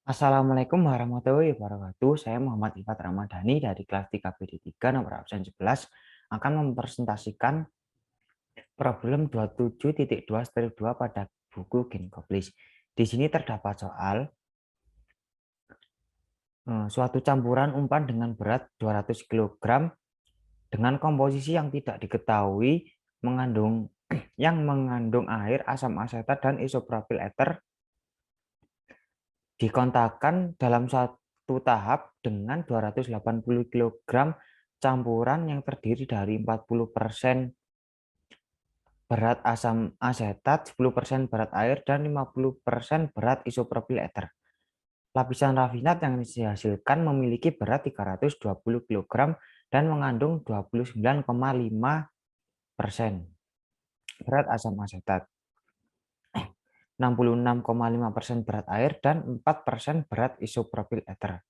Assalamualaikum warahmatullahi wabarakatuh. Saya Muhammad Ifat Ramadhani dari kelas 3 BD3 nomor absen 11 akan mempresentasikan problem 27.2-2 pada buku Ginkgoblis. Di sini terdapat soal suatu campuran umpan dengan berat 200 kg dengan komposisi yang tidak diketahui yang mengandung air, asam asetat, dan isopropyl ether dikontakkan dalam satu tahap dengan 280 kg campuran yang terdiri dari 40% berat asam asetat, 10% berat air, dan 50% berat isopropyl ether. Lapisan rafinat yang dihasilkan memiliki berat 320 kg dan mengandung 29,5% berat asam asetat, 66,5% berat air, dan 4% berat isopropyl ether.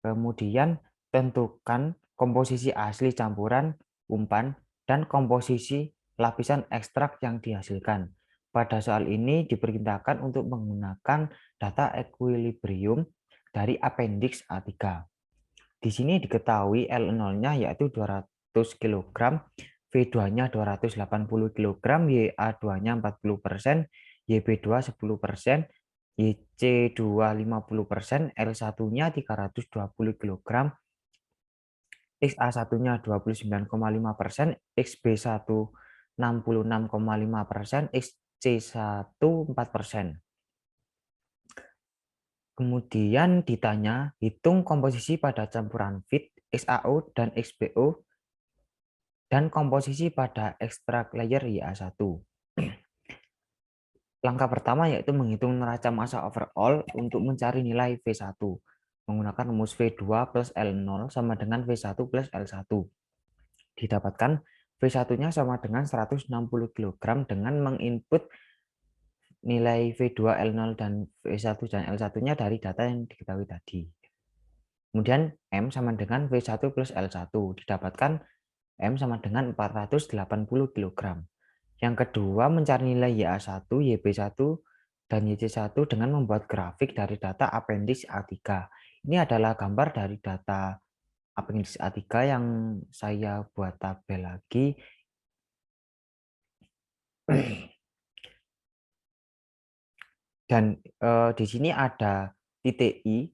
Kemudian tentukan komposisi asli campuran umpan dan komposisi lapisan ekstrak yang dihasilkan. Pada soal ini diperintahkan untuk menggunakan data equilibrium dari appendix A3. Di sini diketahui L0-nya yaitu 200 kg, V2-nya 280 kg, YA2-nya 40%, YB2 10%, YC2 50%, L1-nya 320 kg, XA1-nya 29,5%, XB1 66,5%, XC1 4%. Kemudian ditanya, hitung komposisi pada campuran feed, XAO dan XBO, dan komposisi pada ekstrak layer YA1. Langkah pertama yaitu menghitung neraca massa overall untuk mencari nilai V1. Menggunakan rumus V2 plus L0 sama dengan V1 plus L1. Didapatkan V1-nya sama dengan 160 kg dengan menginput nilai V2, L0, dan V1 dan L1-nya dari data yang diketahui tadi. Kemudian M sama dengan V1 plus L1. Didapatkan M sama dengan 480 kg. Yang kedua, mencari nilai YA1, YB1, dan YC1 dengan membuat grafik dari data appendix A3. Ini adalah gambar dari data appendix A3 yang saya buat tabel lagi. Dan di sini ada titik I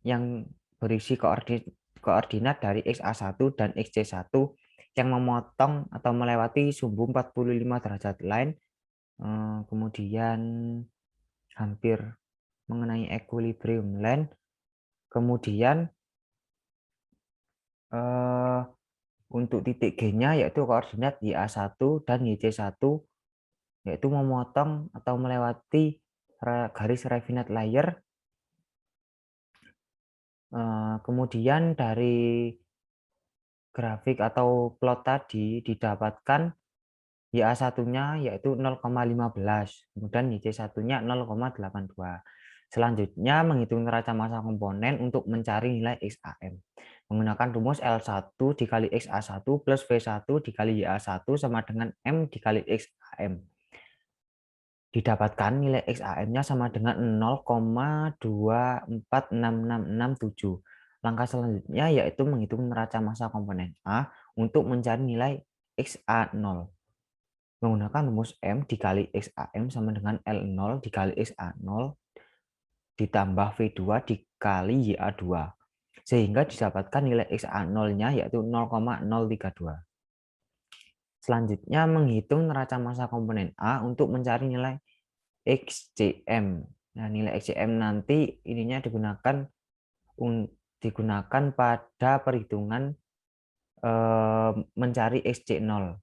yang berisi koordinat dari XA1 dan XC1 yang memotong atau melewati sumbu 45 derajat line, kemudian hampir mengenai equilibrium line, kemudian untuk titik G-nya yaitu koordinat YA1 dan YC1 yaitu memotong atau melewati garis rafinat layer. Kemudian dari grafik atau plot tadi didapatkan YA1-nya yaitu 0,15, kemudian YC1-nya 0,82. Selanjutnya menghitung neraca massa komponen untuk mencari nilai XAM. Menggunakan rumus L1 dikali XA1 plus V1 dikali YA1 sama dengan M dikali XAM. Didapatkan nilai XAM-nya sama dengan 0,246667. Langkah selanjutnya yaitu menghitung neraca massa komponen A untuk mencari nilai XA0. Menggunakan rumus M dikali XAM sama dengan L0 dikali XA0 ditambah V2 dikali YA2. Sehingga didapatkan nilai XA0-nya yaitu 0,032. Selanjutnya menghitung neraca massa komponen A untuk mencari nilai XCM. Nah, nilai XCM nanti ininya digunakan pada perhitungan mencari XC0.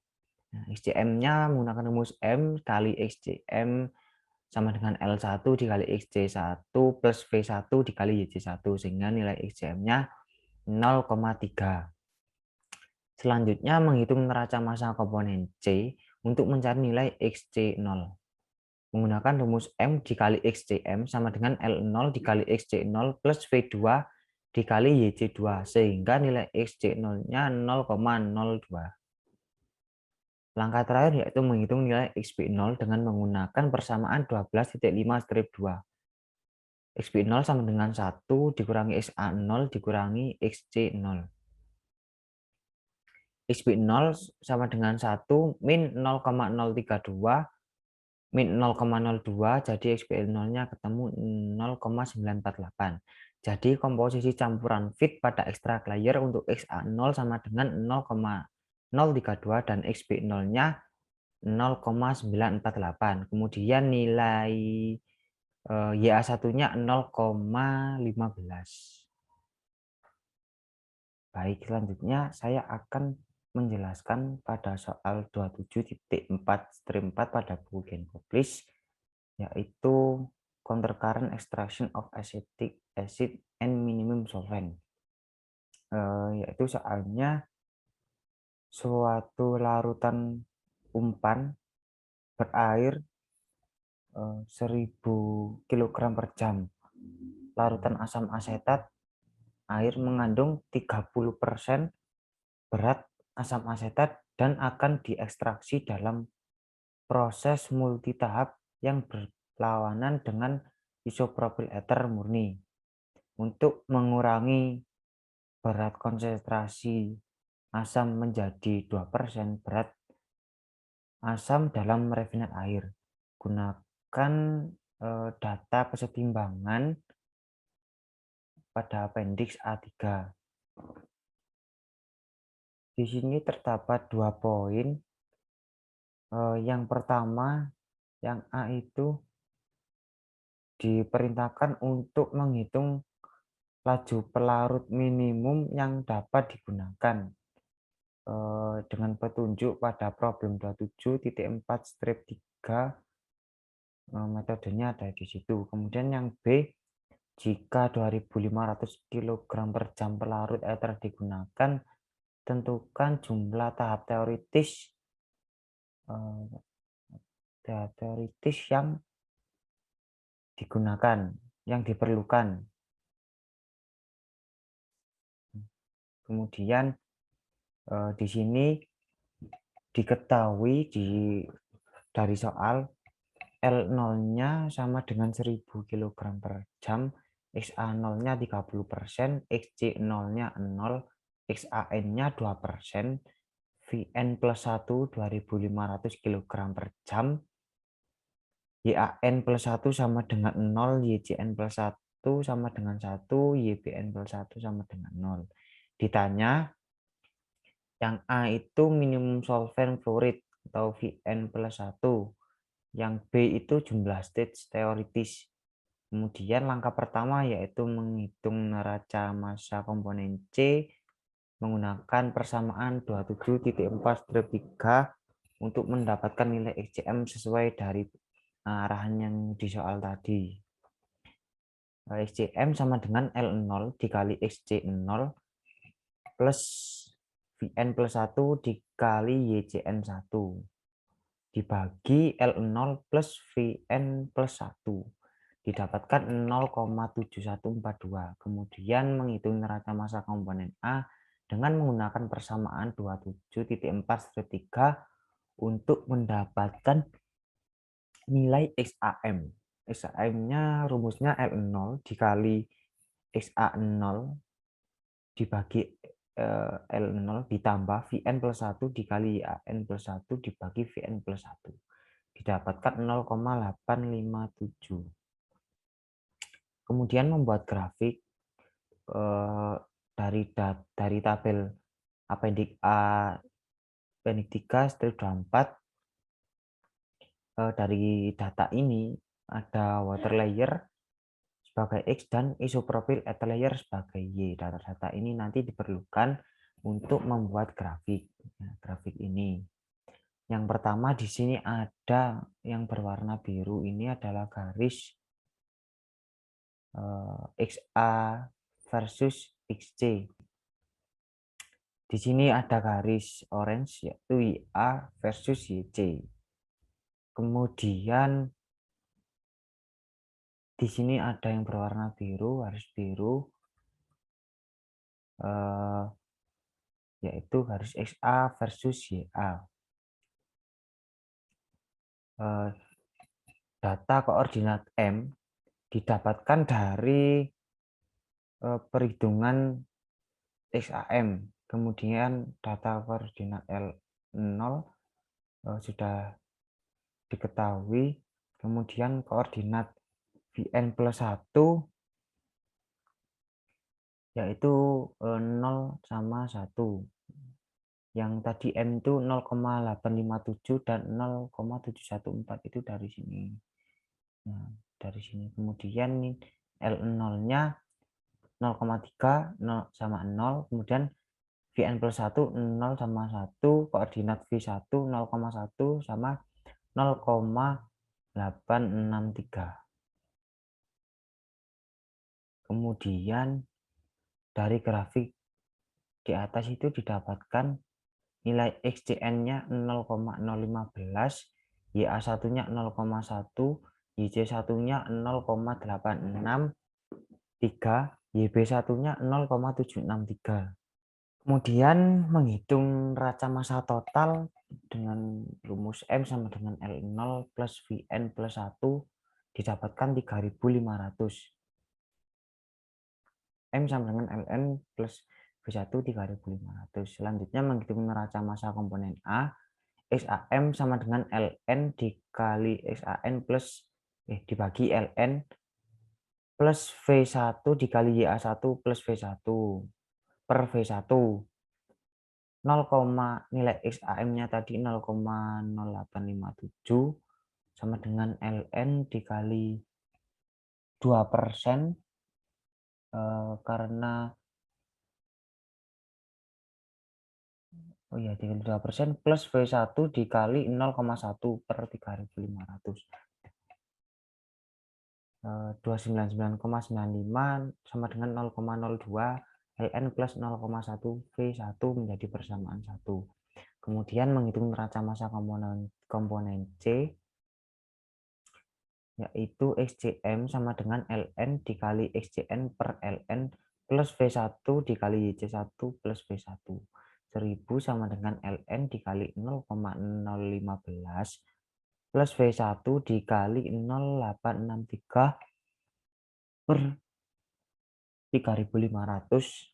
Nah, XCM-nya menggunakan rumus M kali XCM sama dengan L1 dikali XC1 plus V1 dikali YC1 sehingga nilai XCM-nya 0,3. Selanjutnya menghitung neraca massa komponen C untuk mencari nilai XC0. Menggunakan rumus M dikali XCM sama dengan L0 dikali XC0 plus V2 dikali YC2 sehingga nilai XC0-nya 0,02. Langkah terakhir yaitu menghitung nilai XB0 dengan menggunakan persamaan 12.5-2. XB0 sama dengan 1 dikurangi XA0 dikurangi XC0. XB0 sama dengan 1 min 0,032 min 0,02, jadi XBL0-nya ketemu 0,948. Jadi komposisi campuran fit pada extract layer untuk XA0 sama dengan 0,032 dan XB0-nya 0,948. Kemudian nilai YA1-nya 0,15. Baik, selanjutnya saya akan menjelaskan pada soal 27.4-4 pada buku Genpublish, yaitu countercurrent extraction of acetic acid and minimum solvent. Yaitu soalnya suatu larutan umpan berair 1000 kg per jam. Larutan asam asetat air mengandung 30% berat asam asetat dan akan diekstraksi dalam proses multitahap yang berlawanan dengan isopropil ether murni. Untuk mengurangi berat konsentrasi asam menjadi 2% berat asam dalam refinat air, gunakan data kesetimbangan pada appendix A3. Di sini terdapat 2 poin. Yang pertama, yang A itu diperintahkan untuk menghitung laju pelarut minimum yang dapat digunakan dengan petunjuk pada problem 27.4-3. Metodenya ada di situ. Kemudian yang B, jika 2500 kg per jam pelarut ether digunakan, tentukan jumlah tahap teoritis yang digunakan, yang diperlukan. Kemudian di sini diketahui dari soal L0-nya sama dengan 1000 kg per jam, XA0-nya 30%, XC0-nya 0, XAN-nya 2%, Vn plus 1 2500 kg per jam, YAN plus 1 sama dengan 0, YCN plus 1 sama dengan 1, YBN plus 1 sama dengan 0. Ditanya, yang A itu minimum solvent fluoride atau Vn plus 1. Yang B itu jumlah stage teoritis. Kemudian langkah pertama yaitu menghitung neraca massa komponen C menggunakan persamaan 27.4-3 untuk mendapatkan nilai XCM sesuai dari arahan yang di soal tadi. XCM sama dengan L0 dikali XC0 plus Vn plus 1 dikali YCN1 dibagi L0 plus Vn plus 1 didapatkan 0,7142. Kemudian menghitung neraca massa komponen A dengan menggunakan persamaan 27.4-3 untuk mendapatkan nilai XAM. XAM-nya rumusnya L0 dikali XA0 dibagi L0 ditambah Vn plus 1 dikali An plus 1 dibagi Vn plus 1. Didapatkan 0,857. Kemudian membuat grafik dari tabel appendix A appendix 3/4. Dari data ini ada water layer sebagai X dan isopropyl ether layer sebagai Y. Data-data ini nanti diperlukan untuk membuat grafik. Grafik ini. Yang pertama di sini ada yang berwarna biru, ini adalah garis XA versus XC. Di sini ada garis orange yaitu YA versus YC. Kemudian di sini ada yang berwarna biru, garis biru, yaitu garis XA versus YA. Data koordinat M didapatkan dari perhitungan XAM. Kemudian data koordinat L0 sudah diketahui. Kemudian koordinat Vn plus 1 yaitu 0 sama 1. Yang tadi M itu 0,857 dan 0,714 itu dari sini. Nah, dari sini. Kemudian L0-nya 0,3 0 sama 0, kemudian Vn plus 1 0 sama 1, koordinat V1 0,1 sama 0,863. Kemudian dari grafik di atas itu didapatkan nilai XCN-nya 0,015, YA1-nya 0,1, YC1-nya 0,863, YB1-nya 0,763. Kemudian menghitung neraca massa total dengan rumus M sama dengan L0 plus Vn plus 1 didapatkan 3.500. M sama dengan Ln plus V1 3.500. Selanjutnya menghitung neraca massa komponen A, XAM sama dengan Ln dikali XAN plus dibagi Ln plus V1 dikali YA1 plus V1 per V1. 0, nilai XAM-nya tadi 0,0857 sama dengan Ln dikali 2%, karena dikali 2% plus V1 dikali 0,1 per 3.500. 299,95 sama dengan 0,02 Ln plus 0,1 V1 menjadi persamaan 1. Kemudian menghitung neraca massa komponen C, yaitu XCM sama dengan Ln dikali XCN per Ln plus V1 dikali YC1 plus V1. 1000 sama dengan Ln dikali 0,015 plus V1 dikali 0,863 per 3.500.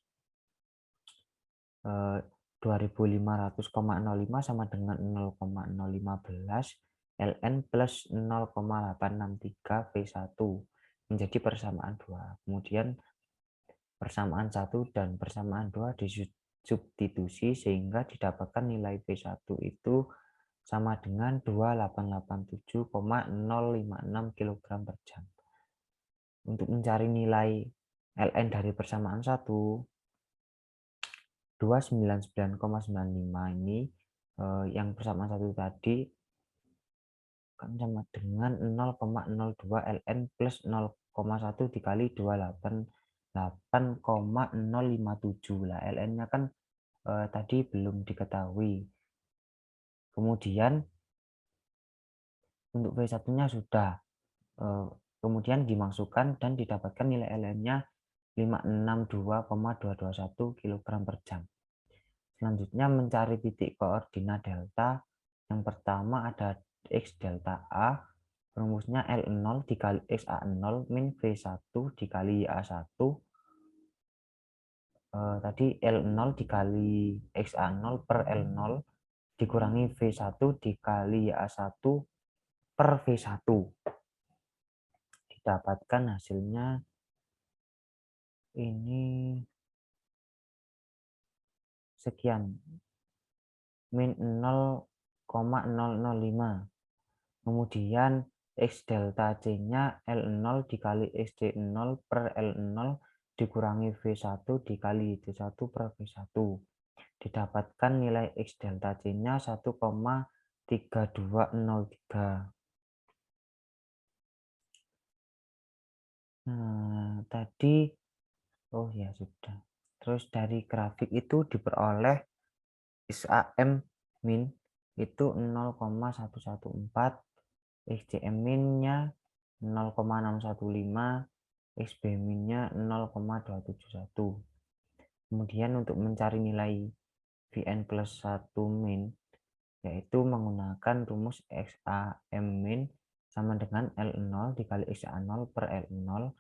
2.500,05 sama dengan 0,015 Ln plus 0,863 V1 menjadi persamaan 2. Kemudian persamaan 1 dan persamaan 2 disubstitusi sehingga didapatkan nilai V1 itu sama dengan 2887,056 kg per jam. Untuk mencari nilai Ln dari persamaan 1, 299,95 ini yang persamaan 1 tadi kan sama dengan 0,02 Ln plus 0,1 dikali 288,057 lah. Ln-nya kan tadi belum diketahui. Kemudian untuk V1-nya sudah, kemudian dimasukkan dan didapatkan nilai Ln-nya 562,221 kg per jam. Selanjutnya mencari titik koordinat delta. Yang pertama ada X delta A, rumusnya L0 dikali XA0 min V1 dikali YA1. Tadi L0 dikali XA0 per L0 dikurangi V1 dikali YA1 per V1. Didapatkan hasilnya ini sekian, min 0,005. Kemudian X delta C-nya L0 dikali XC0 per L0 dikurangi V1 dikali YC1 per V1. Didapatkan nilai X delta C-nya 1,3203. Nah, tadi sudah. Terus dari grafik itu diperoleh XAM min itu 0,114, XCM min-nya 0,615, XB min-nya 0,271. Kemudian untuk mencari nilai Vn plus 1 min yaitu menggunakan rumus XAM min sama dengan L0 dikali XA0 per L0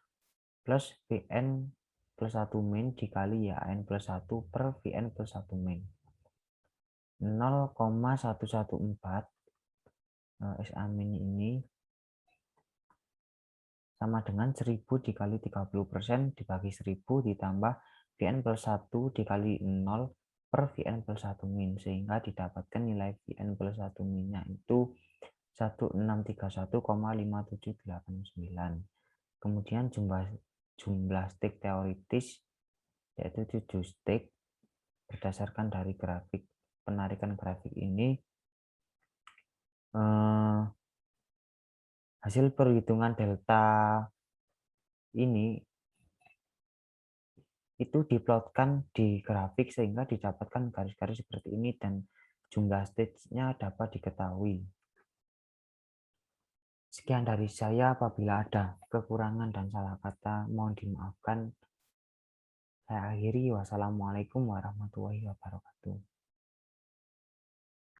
plus Vn plus 1 min dikali YN plus 1 per Vn plus 1 min. 0,114 SA min ini sama dengan 1000 dikali 30% dibagi 1000 ditambah Vn plus 1 dikali 0 per Vn plus 1 min, sehingga didapatkan nilai Vn plus 1 minnya itu 1631,5789. Kemudian jumlah stik teoritis yaitu 7 stik. Berdasarkan dari grafik penarikan grafik ini, hasil perhitungan delta ini itu diplotkan di grafik sehingga didapatkan garis-garis seperti ini dan jumlah stage-nya dapat diketahui. Sekian dari saya, apabila ada kekurangan dan salah kata mohon dimaafkan. Saya akhiri, wassalamualaikum warahmatullahi wabarakatuh.